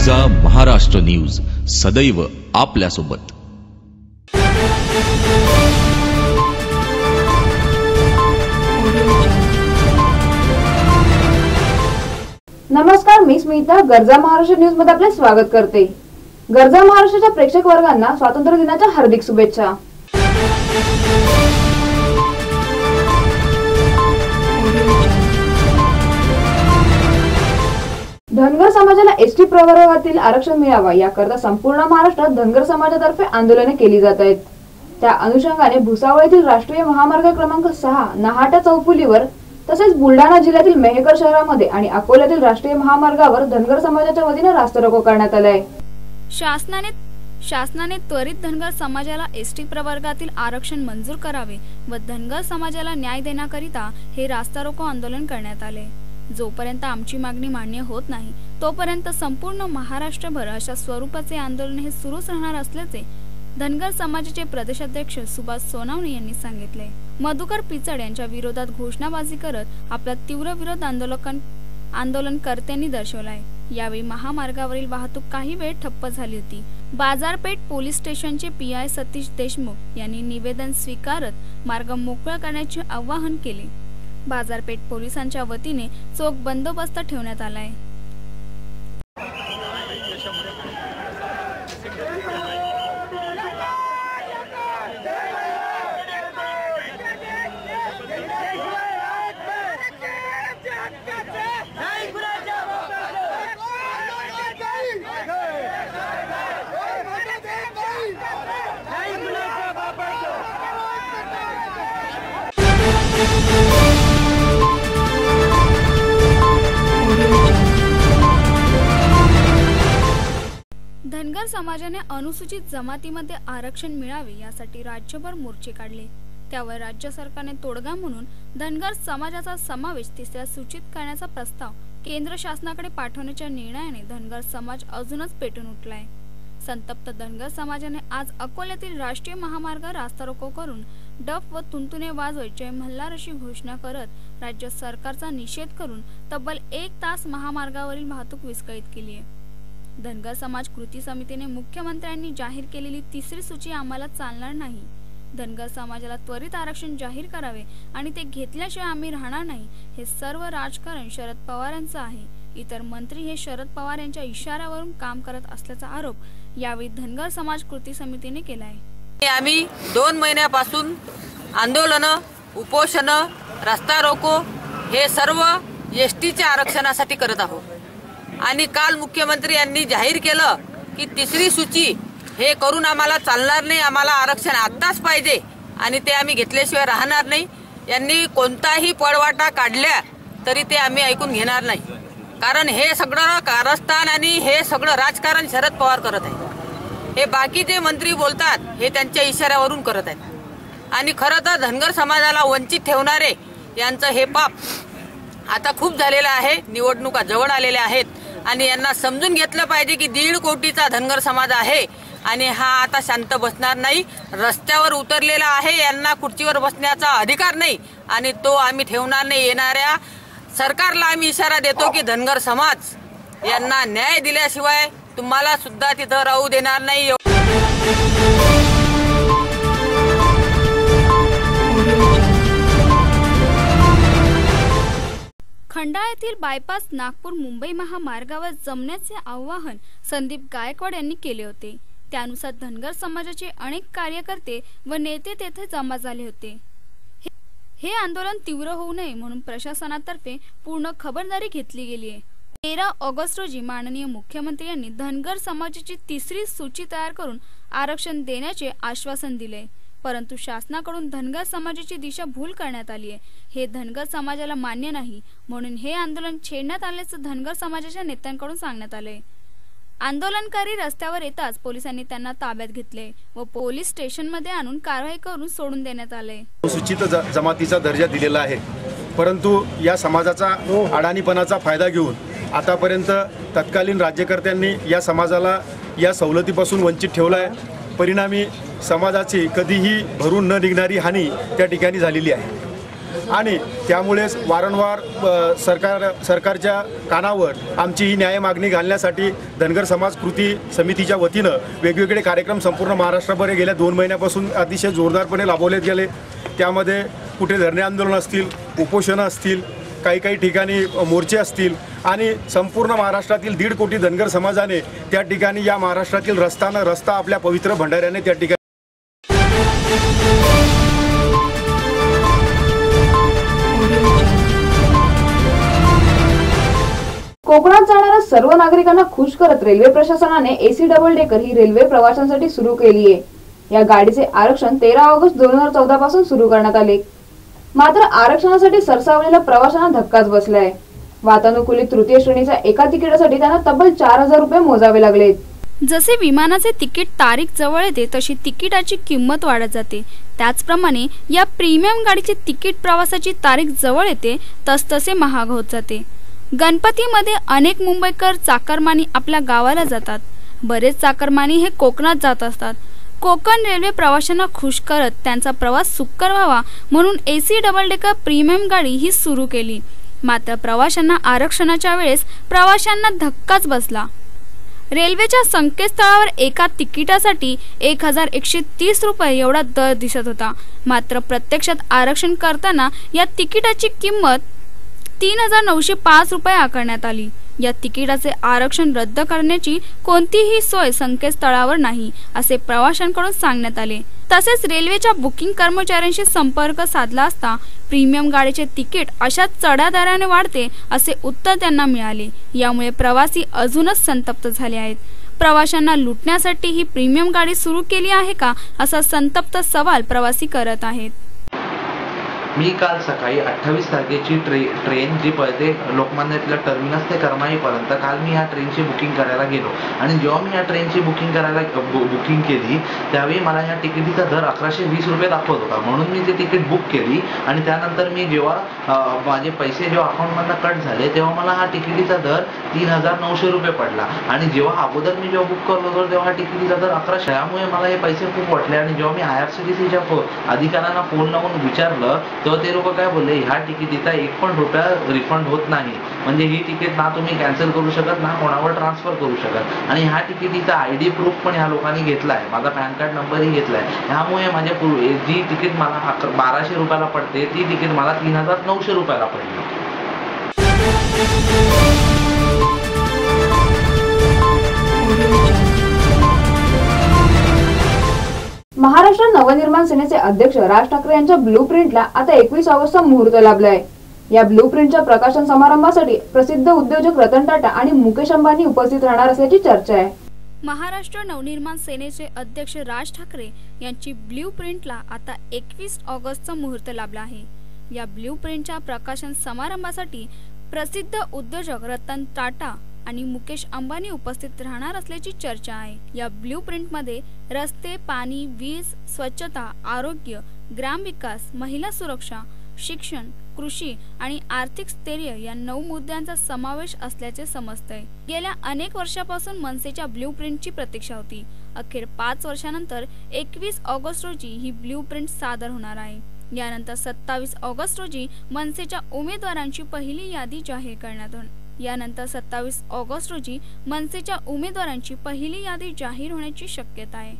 गर्जा Maharashtra news सदैव आपल्यासोबत। नमस्कार, मी स्मिता गर्जा महाराष्ट्र न्यूज मध्ये आपले स्वागत करते। गर्जा महाराष्ट्राच्या प्रेक्षक वर्गांना स्वातंत्र्य दिनाच्या हार्दिक शुभेच्छा। धनगर समाजाला एसटी प्रवर्गातील आरक्षण मिळावा याकरता संपूर्ण महाराष्ट्रात धनगर समाजातर्फे आंदोलने केली जात आहेत। त्या अनुषंगाने भुसावळ येथील राष्ट्रीय महामार्ग क्रमांक 6 नाहाटा चौफुलीवर तसेच बुलढाणा जिल्ह्यातील मेहकर शहरामध्ये आणि अकोल्यातील राष्ट्रीय महामार्गावर धनगर समाजाच्या वतीने रास्ता रोको करण्यात आले आहे। शासनाने त्वरित धनगर समाजाला एसटी प्रवर्गातील आरक्षण मंजूर करावे व धनगर समाजाला न्याय देण्याकरिता हे रास्ता रोको आंदोलन करण्यात आले। जोपर्यंत आमची मागणी मान्य होत नाही तोपर्यंत संपूर्ण महाराष्ट्रभर अशा स्वरूपाचे आंदोलन हे सुरूच राहणार असल्याचे धनगर समाजाचे प्रदेशाध्यक्ष सुभाष सोनवणे यांनी सांगितले। मधुकर पिचड यांच्या विरोधात घोषणाबाजी करत आपला तीव्र विरोध आंदोलनकर्त्यांनी दर्शवलाय। यावेळी महामार्गावरील वाहतूक काही वेळ ठप्प झाली होती। बाजारपेठ पोलीस स्टेशनचे पीआय सतीश देशमुख यांनी निवेदन स्वीकारत मार्ग मोकळा करण्याचे आवाहन केले। बाजारपेठ पोलिसांच्या वतीने चोख बंदोबस्त ठेवण्यात आलाय। धनगर समाजाने अनुसूचित जमातीमध्ये आरक्षण मिळावे यासाठी राज्यभर मोर्चे काढले। त्यावर राज्य सरकारने तोडगा म्हणून धनगर समाजाचा समावेश तिसऱ्या सूचीत करण्याचा प्रस्ताव केंद्र शासनाकडे पाठवण्याच्या निर्णयाने धनगर समाज अजूनच पेटून उठलाय। संतप्त धनगर समाजाने आज अकोल्यातील राष्ट्रीय महामार्ग रास्ता रोको करून डफ व तुंतुने वाजवत जय मल्हार अशी घोषणा करत राज्य सरकारचा निषेध करून तब्बल 1 तास महामार्गावरील वाहतूक विस्कळीत केली आहे। धनगर समाज कृती समितीने मुख्यमंत्र्यांनी जाहीर केलेली तिसरी सूची आम्हाला चालणार नाही। धनगर समाजाला त्वरित आरक्षण जाहीर करावे आणि ते घेतल्याशिवाय आम्ही राहणार नाही हे सर्व राजकारण शरद पवार यांचं आहे। इतर मंत्री हे शरद पवार यांच्या इशाऱ्यावरून काम करत असल्याचा आरोप यावेळी धनगर समाज कृती समितीने केला आहे। आम्ही 2 महिन्यापासून आंदोलन, उपोषण, रस्ता रोको हे सर्व एसटीच्या आरक्षणासाठी करत आहोत आणि काल मुख्यमंत्री यांनी जाहीर केलं की तिसरी सूची हे करून आम्हाला चालणार नाही, आम्हाला आरक्षण आत्ताच पाहिजे आणि ते आम्ही घेतल्याशिवाय राहणार नाही। यांनी कोणताही पळवाटा काढल्या तरी ते आम्ही ऐकून घेणार नाही, कारण हे सगळं कारस्थान आणि हे सगळं राजकारण शरद पवार करत आहे। हे बाकी जे मंत्री बोलतात हे त्यांच्या इशाऱ्यावरून करत आहेत आणि खरं तर धनगर समाजाला वंचित ठेवणारे यांचं हे पाप आता खूप झालेलं आहे। निवडणुका जवळ आलेल्या आहेत आणि यांना समजून घेतलं पाहिजे की 1.5 कोटीचा धनगर समाज आहे आणि हा आता शांत बसणार नाही। रस्त्यावर उतरलेला आहे, यांना खुर्चीवर बसण्याचा अधिकार नाही आणि तो आम्ही ठेवणार नाही। येणाऱ्या सरकारला आम्ही इशारा देतो की धनगर समाज यांना न्याय दिल्याशिवाय तुम्हाला सुद्धा तिथं राहू देणार नाही। खंडाळा येथील बायपास नागपूर मुंबई महामार्गावर जमण्याचे आवाहन संदीप गायकवाड यांनी केले होते। त्यानुसार धनगर समाजाचे अनेक कार्यकर्ते व नेते तेथे जमा झाले होते। हे आंदोलन तीव्र होऊ नये म्हणून प्रशासनातर्फे पूर्ण खबरदारी घेतली गेली आहे। 13 ऑगस्ट रोजी माननीय मुख्यमंत्री यांनी धनगर समाजाची तिसरी सूची तयार करून आरक्षण देण्याचे आश्वासन दिले, परंतु शासनाकडून धनगर समाजाची दिशाभूल करण्यात आली आहे। हे धनगर समाजाला मान्य नाही म्हणून हे आंदोलन छेडण्यात आल्याचं धनगर समाजाच्या नेत्यांकडून सांगण्यात आले। आंदोलनकारी रस्त्यावर येताच पोलिसांनी त्यांना ताब्यात घेतले व पोलीस स्टेशनमध्ये आणून कारवाई करून सोडून देण्यात आले। अनुसूचित जमातीचा दर्जा दिलेला आहे, परंतु या समाजाचा अडाणीपणाचा फायदा घेऊन आतापर्यंत तत्कालीन राज्यकर्त्यांनी या समाजाला या सवलतीपासून वंचित ठेवलं आहे। परिणामी समाजाची कधीही भरून न निघणारी हानी त्या ठिकाणी झालेली आहे। आणि त्यामुळेच वारंवार सरकारच्या कानावर आमची ही न्याय मागणी घालण्यासाठी धनगर समाज कृती समितीच्या वतीनं वेगवेगळे कार्यक्रम संपूर्ण महाराष्ट्रभर गेल्या 2 महिन्यापासून अतिशय जोरदारपणे राबवले गेले। त्यामध्ये कुठे धरणे आंदोलन असतील, उपोषणं असतील, काही ठिकाणी मोर्चे असतील आणि संपूर्ण महाराष्ट्रातील 1.5 कोटी धनगर समाजाने त्या ठिकाणी या महाराष्ट्रातील रस्ता आपल्या पवित्र भंडाऱ्याने त्या ठिकाणी कोकणात जाणाऱ्या सर्व नागरिकांना खुश करत रेल्वे प्रशासनाने एसी डबल डेकर ही रेल्वे प्रवाशांसाठी सुरू केली आहे। या गाडीचे आरक्षण 13 ऑगस्ट 2014 पासून सुरू करण्यात आले। मात्र आरक्षणासाठी सरसावलेल्या प्रवाशांना धक्काच बसलाय। वातानुकूलित तृतीय श्रेणीच्या एका तिकिटासाठी त्यांना तब्बल 4000 रुपये मोजावे लागले। जसे विमानाचे तिकीट तारीख जवळ येते तशी तिकिटाची किंमत वाढत जाते, त्याचप्रमाणे या प्रीमियम गाडीचे तिकीट प्रवासाची तारीख जवळ येते तसतसे महाग होत जाते। गणपतीमध्ये अनेक मुंबईकर चाकरमानी आपल्या गावाला जातात। बरेच चाकरमानी हे कोकणात जात असतात। कोकण रेल्वे प्रवाशांना खुश करत त्यांचा प्रवास सुकर व्हावा म्हणून एसी डबल डेकर प्रीमियम गाडी ही सुरू केली। मात्र प्रवाशांना आरक्षणाच्या वेळेस प्रवाशांना धक्काच बसला। रेल्वेच्या संकेतस्थळावर एका तिकिटासाठी 1130 रुपये एवढा दर दिसत होता। मात्र प्रत्यक्षात आरक्षण करताना या तिकिटाची किंमत 3905 रुपये आकारण्यात आली। या तिकिटाचे आरक्षण रद्द करण्याची कोणतीही सोय संकेतस्थळावर नाही असे प्रवाशांकडून सांगण्यात आले। तसेच रेल्वेच्या बुकिंग कर्मचाऱ्यांशी संपर्क साधला असता प्रीमियम गाडीचे तिकीट अशा चढ्या दराने वाढते असे उत्तर त्यांना मिळाले। यामुळे प्रवासी अजूनच संतप्त झाले आहेत। प्रवाशांना लुटण्यासाठी ही प्रीमियम गाडी सुरू केली आहे का असा संतप्त सवाल प्रवासी करत आहेत। मी काल सकाळी 28 तारखेची ट्रेन जी पळते लोकमान्य तिलक टर्मिनस ते करमाळीपर्यंत, काल मी ह्या ट्रेनची बुकिंग करायला गेलो आणि जेव्हा मी ह्या ट्रेनची बुकिंग केली त्यावेळी मला ह्या तिकिटीचा दर 1120 रुपये दाखवत होता। म्हणून मी ते तिकीट बुक केली आणि त्यानंतर मी जेव्हा माझे पैसे जेव्हा अकाउंटमधून कट झाले तेव्हा मला हा तिकिटीचा दर 3900 रुपये पडला आणि जेव्हा अगोदर मी जेव्हा बुक करत होतो तेव्हा हा तिकिटीचा दर 1100। त्यामुळे मला हे पैसे खूप वाटले आणि जेव्हा मी IRCTCच्या अधिकाऱ्यांना फोन लावून विचारलं तेव्हा ते लोक काय बोलले, ह्या तिकिटीचा 1 पण रुपया रिफंड होत नाही, म्हणजे ही तिकीट ना तुम्ही कॅन्सल करू शकत ना कोणावर ट्रान्सफर करू शकत। आणि ह्या तिकिटीचा ID प्रूफ पण ह्या लोकांनी घेतलाय, माझा पॅन कार्ड नंबरही घेतलाय। त्यामुळे माझ्या जी तिकीट मला 1200 रुपयाला पडते ती तिकीट मला 3900 रुपयाला पडली। महाराष्ट्र नवनिर्माण सेनेचे अध्यक्ष राज ठाकरे यांच्या ब्लूप्रिंटला आता 21 ऑगस्टचा मुहूर्त लाभलाय। या ब्लूप्रिंटच्या प्रकाशन समारंभासाठी प्रसिद्ध उद्योजक रतन टाटा आणि मुकेश अंबानी उपस्थित राहणार असल्याची चर्चा आहे। महाराष्ट्र नवनिर्माण सेनेचे अध्यक्ष राज ठाकरे यांची ब्लूप्रिंटला आता 21 ऑगस्टचा मुहूर्त लाभला आहे। या ब्लूप्रिंटच्या प्रकाशन समारंभासाठी प्रसिद्ध उद्योजक रतन टाटा आणि मुकेश अंबानी उपस्थित राहणार असल्याची चर्चा आहे। या ब्लूप्रिंटमध्ये रस्ते, पाणी, वीज, स्वच्छता, आरोग्य, ग्रामविकास, महिला सुरक्षा, शिक्षण, कृषी आणि आर्थिक स्थैर्य या 9 मुद्द्यांचा समावेश असल्याचे समजतंय। गेल्या अनेक वर्षापासून मनसेच्या ब्लूप्रिंटची प्रतीक्षा होती। अखेर 5 वर्षानंतर 21 ऑगस्ट रोजी ही ब्लूप्रिंट सादर होणार आहे। यानंतर 27 ऑगस्ट रोजी मनसेच्या उमेदवारांची पहिली यादी जाहीर करण्यात येईल। यानंतर 27 ऑगस्ट रोजी मनसेच्या उमेदवारांची पहिली यादी जाहीर होण्याची शक्यता आहे।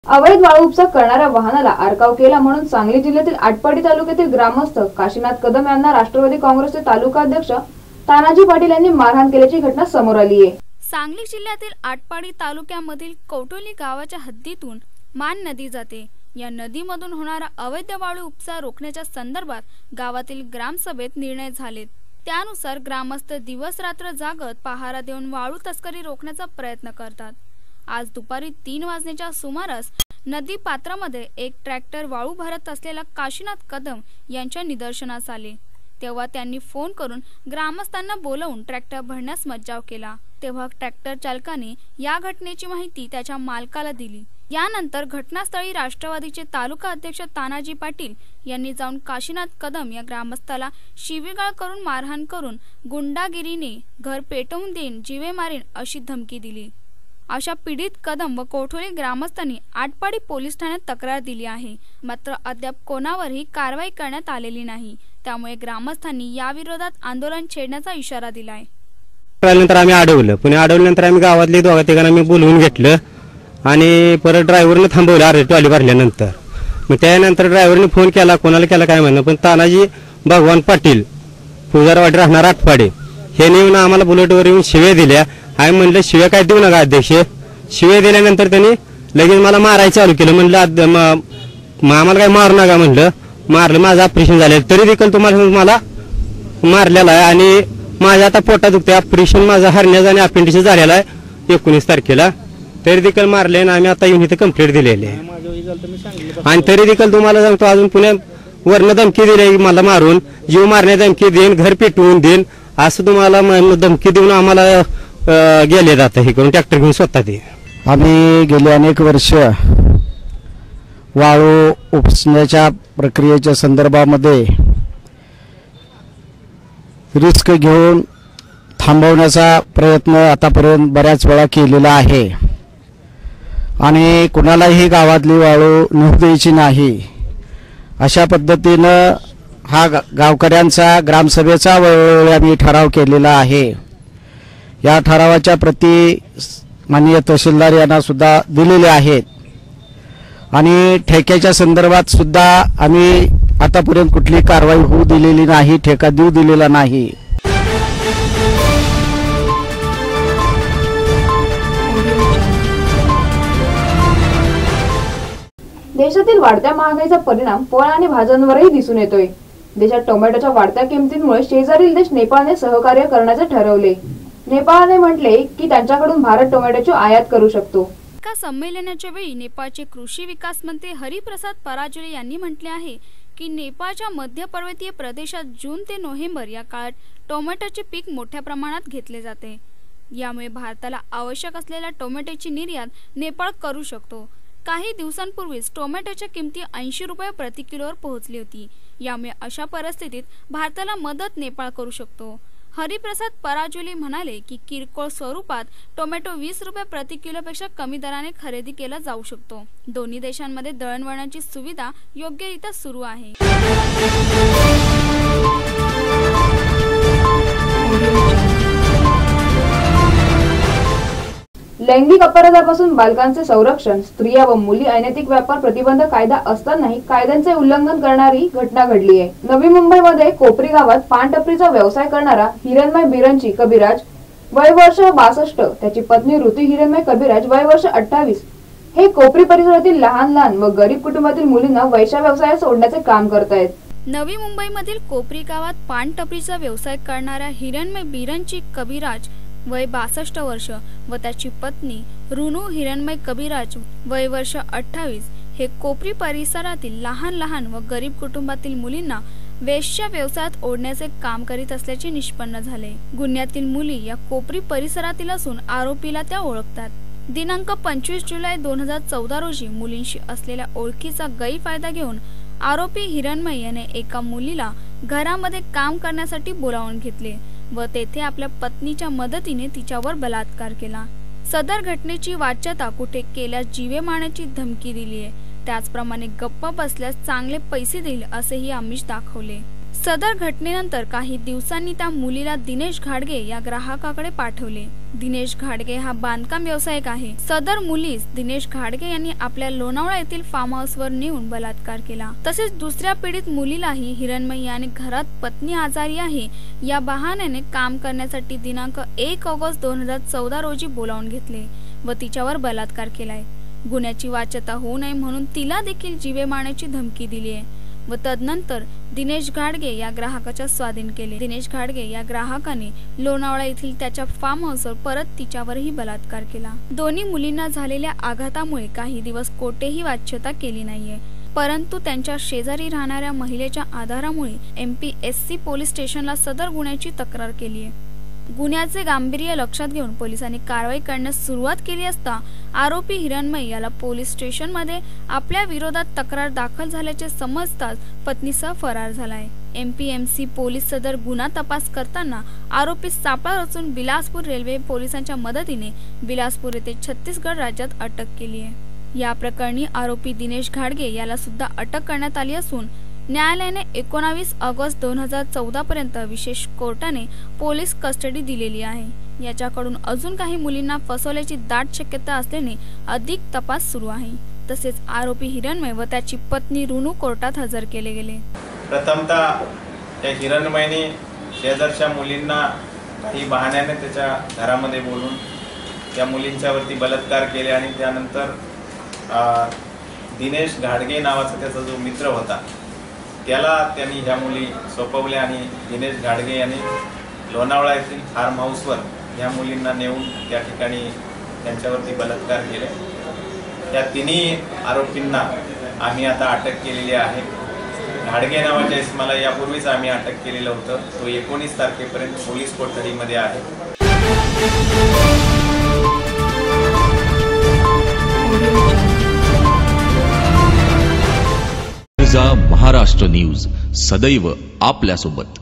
अवैध वाळू उपसा करणाऱ्या वाहनाला अडकाव केला म्हणून सांगली जिल्ह्यातील आटपाडी तालुक्यातील ग्रामस्थ काशीनाथ कदम यांना राष्ट्रवादी काँग्रेसचे तालुका अध्यक्ष तानाजी पाटील यांनी मारहाण केल्याची घटना समोर आली आहे। सांगली जिल्ह्यातील आटपाडी तालुक्यामधील कौटोली गावाच्या हद्दीतून मान नदी जाते। या नदीमधून होणारा अवैध वाळू उपसा रोखण्याच्या संदर्भात गावातील ग्रामसभेत निर्णय झालेत। त्यानुसार ग्रामस्थ दिवस रात्र जागत पहारा देऊन वाळू तस्करी रोखण्याचा प्रयत्न करतात। आज दुपारी 3 वाजण्याच्या सुमारास नदी पात्रामध्ये एक ट्रॅक्टर वाळू भरत असलेला काशीनाथ कदम यांच्या निदर्शनास आले। तेव्हा त्यांनी फोन करून ग्रामस्थांना बोलावून ट्रॅक्टर भरण्यास मज्जाव केला। तेव्हा ट्रॅक्टर चालकाने या घटनेची माहिती त्याच्या मालकाला दिली। यानंतर घटनास्थळी राष्ट्रवादीचे तालुका अध्यक्ष तानाजी पाटील यांनी जाऊन काशीनाथ कदम या ग्रामस्थाला शिवीगाळ करून मारहाण करून गुंडागिरीने घर पेटवून देईन, जीवे मारीन अशी धमकी दिली। अशा पीडित कदम व कोठोली ग्रामस्थांनी आटपाडी पोलीस ठाण्यात तक्रार दिली आहे, मात्र अद्याप कोणावरही कारवाई करण्यात आलेली नाही। त्यामुळे ग्रामस्थांनी या विरोधात आंदोलन छेडण्याचा इशारा दिलाय। नंतर आम्ही अडवलं, पुणे अडवल्यानंतर आम्ही गावातले दोघा तिघांना आम्ही बोलवून घेतलं आणि परत ड्रायव्हरने थांबवलं अर्धी ट्रॉली भरल्यानंतर। मग त्यानंतर ड्रायव्हरने फोन केला, कोणाला केला काय म्हणणं, पण तानाजी भगवान पाटील पुजारवाडी राहणार आटपाडी हे येऊन आम्हाला बुलेटवर येऊन शिव्या दिल्या। आम्ही म्हणलं शिव्या काय देऊ नका अध्यक्ष। शिव्या दिल्यानंतर त्यांनी लगेच मला मारायला चालू केलं। म्हणलं आम्हाला काय मारू नका म्हणलं, मारलं, माझं ऑपरेशन झालं तरी देखील तुम्हाला मला मारलेला आहे आणि माझ्या आता पोटात दुखते। ऑपरेशन माझं हरण्याचं आणि अपेंडिक्स झालेला आहे 19 तारखेला, तरी देखील मारले आणि आम्ही आता येऊन इथे कंप्लेंट दिलेली आहे। आणि तरी देखील तुम्हाला सांगतो अजून पुणे वरनं धमकी दिली मला मारून, जीव मारण्याची धमकी देईन, घर पेटवून देईन असं तुम्हाला धमकी देऊन आम्हाला गेले जातं हे करून ट्रॅक्टर घेऊन स्वतः ते। आम्ही गेले अनेक वर्ष वाळू उपसण्याच्या प्रक्रियेच्या संदर्भामध्ये रिस्क घेऊन थांबवण्याचा प्रयत्न आतापर्यंत बऱ्याच वेळा केलेला आहे आणि कुणालाही गावातली वाळू नेऊ द्यायची नाही अशा पद्धतीनं हा गावकऱ्यांचा ग्रामसभेचा वेळोवेळी आम्ही ठराव केलेला आहे। या ठरावाच्या प्रती माननीय तहसीलदार यांना सुद्धा दिलेले आहेत आणि ठेक्याच्या संदर्भात सुद्धा आम्ही आतापर्यंत कुठली कारवाई होऊ दिलेली नाही, ठेका देऊ दिलेला नाही। देशातील वाढत्या महागाईचा परिणाम फळ आणि भाज्यांवरही दिसून येतोय। देशात टोमॅटोच्या वाढत्या किमतींमुळे शेजारील देश नेपाळने सहकार्य करण्याचे ठरवले। नेपाळने म्हटले की त्यांच्याकडून भारत टोमॅटोची आयात करू शकतो। एका संमेलनाच्या वेळी नेपाळचे कृषी विकास मंत्री हरिप्रसाद पराजुले यांनी म्हटले आहे की नेपाळच्या मध्य पर्वतीय प्रदेशात जून ते नोव्हेंबर या काळात टोमॅटोचे पीक मोठ्या प्रमाणात घेतले जाते। यामुळे भारताला आवश्यक असलेल्या टोमॅटोची निर्यात नेपाळ करू शकतो। काही दिवसांपूर्वीच टोमॅटोच्या किमती 80 रुपये प्रति किलोवर पोहोचली होती। यामुळे अशा परिस्थितीत भारताला मदत नेपाळ करू शकतो। हरिप्रसाद पराजुले म्हणाले की किरकोळ स्वरूपात टोमॅटो 20 रुपये प्रति किलोपेक्षा कमी दराने खरेदी केला जाऊ शकतो। दोन्ही देशांमध्ये दळणवळणाची सुविधा योग्यरित्या सुरू आहे। लैंगिक अपराधापासून बालकांचे संरक्षण, स्त्रिया व मुली अनैतिक व्यापार प्रतिबंध कायदा असतानाही कायद्यांचे उल्लंघन करणारी घटना घडली आहे। नवी मुंबईमध्ये कोपरी गावात पान टपरीचा व्यवसाय करणारा हिरणमय बिरंची कबिराज वय वर्ष 62, त्याची पत्नी ऋतू हिरणमय कबिराज वय वर्ष 28 हे कोपरी परिसरातील लहान व गरीब कुटुंबातील मुलींना वैश्य व्यवसायात सोडण्याचे काम करतायत। नवी मुंबईमधील कोपरी गावात पान टपरीचा व्यवसाय करणाऱ्या हिरणमय बिरंची कबिराज वय 62 वर्ष व त्याची पत्नी रुनू हिरणमय कबिराज वय वर्ष 28 हे कोपरी परिसरातील लहान व गरीब कुटुंबातील मुलींना वेश्या व्यवसायात ओढण्याचे काम करीत असल्याचे निष्पन्न झाले। गुन्ह्यातील मुली या कोपरी परिसरातील असून आरोपीला त्या ओळखतात। दिनांक 25 जुलै 2014 रोजी मुलींशी असलेल्या ओळखीचा गैरफायदा घेऊन आरोपी हिरणमय याने एका मुलीला घरामध्ये काम करण्यासाठी बोलावून घेतले व तेथे आपल्या पत्नीच्या मदतीने तिच्यावर बलात्कार केला। सदर घटनेची वाच्यता कुठे केल्यास जीवे मारण्याची धमकी दिली आहे, त्याचप्रमाणे गप्प बसल्यास चांगले पैसे देईल असेही आमिष दाखवले। सदर घटनेनंतर काही दिवसांनी त्या मुलीला दिनेश घाडगे या ग्राहकाकडे पाठवले। दिनेश घाडगे हा बांधकाम व्यावसायिक आहे। सदर मुलीस दिनेश घाडगे यांनी आपल्या लोणावळा येथील फार्म हाऊसवर नेऊन बलात्कार केला। तसेच दुसऱ्या पीडित मुलीलाही हिरणमय याने घरात पत्नी आजारी आहे या बहाण्याने काम करण्यासाठी दिनांक 1 ऑगस्ट 2014 रोजी बोलावून घेतले व तिच्यावर बलात्कार केलाय। गुन्ह्याची वाच्यता होऊ नये म्हणून तिला देखील जीवे मारण्याची धमकी दिली आहे व तदनंतर दिनेश घाडगे या ग्राहकाच्या स्वाधीन केले। दिनेश घाडगे या ग्राहकाने लोणावळा येथील त्याच्या फार्म हाऊसवर परत तिच्यावरही बलात्कार केला। दोन्ही मुलींना झालेल्या आघातामुळे काही दिवस कोठेही वाच्यता केली नाहीये, परंतु त्यांच्या शेजारी राहणाऱ्या महिलेच्या आधारामुळे MPSC पोलीस स्टेशनला सदर गुन्ह्याची तक्रार केली आहे। गुन्ह्याचे गांभीर्य लक्षात घेऊन पोलिसांनी कारवाई करण्यास सुरुवात केली असता आरोपी हिरणमयी याला पोलीस स्टेशनमध्ये आपल्या विरोधात तक्रार दाखल झाल्याचे समजताच पत्नीसह फरार झालाय। एमपीएमसी पोलीस सदर गुन्हा तपास करताना आरोपी सापळा रचून बिलासपूर रेल्वे पोलिसांच्या मदतीने बिलासपूर येथे छत्तीसगड राज्यात अटक केली आहे। या प्रकरणी आरोपी दिनेश घाडगे याला सुद्धा अटक करण्यात आली असून न्यायालयाने 19 ऑगस्ट 2014 पर्यंत विशेष कोर्टाने पोलीस कस्टडी दिलेली आहे। याच्याकडून अजून काही मुलींना फसवल्याची दाट शक्यता असल्याने अधिक तपास सुरू आहे। तसेच आरोपी हिरणमय व त्याची पत्नी रुनू कोर्टात हजर केले गेले। प्रथमतः त्या हिरणमयने शेजारच्या मुलींना काही बहाण्याने त्याच्या घरामध्ये बोलून त्या मुलींच्यावरती बलात्कार केले आणि त्यानंतर दिनेश घाडगे नावाचा त्याचा जो मित्र होता त्याला त्यांनी ह्या मुली सोपवल्या आणि दिनेश घाडगे यांनी लोणावळा येथील फार्म हाऊसवर ह्या मुलींना नेऊन त्या ठिकाणी त्यांच्यावरती बलात्कार केले। त्या तिन्ही आरोपींना आम्ही आता अटक केलेली आहे। घाडगे नावाच्या इसमाला यापूर्वीच आम्ही अटक केलेलं होतं। तो 19 तारखेपर्यंत पोलीस कोठडीमध्ये आहे। महाराष्ट्र न्यूज सदैव आपल्यासोबत।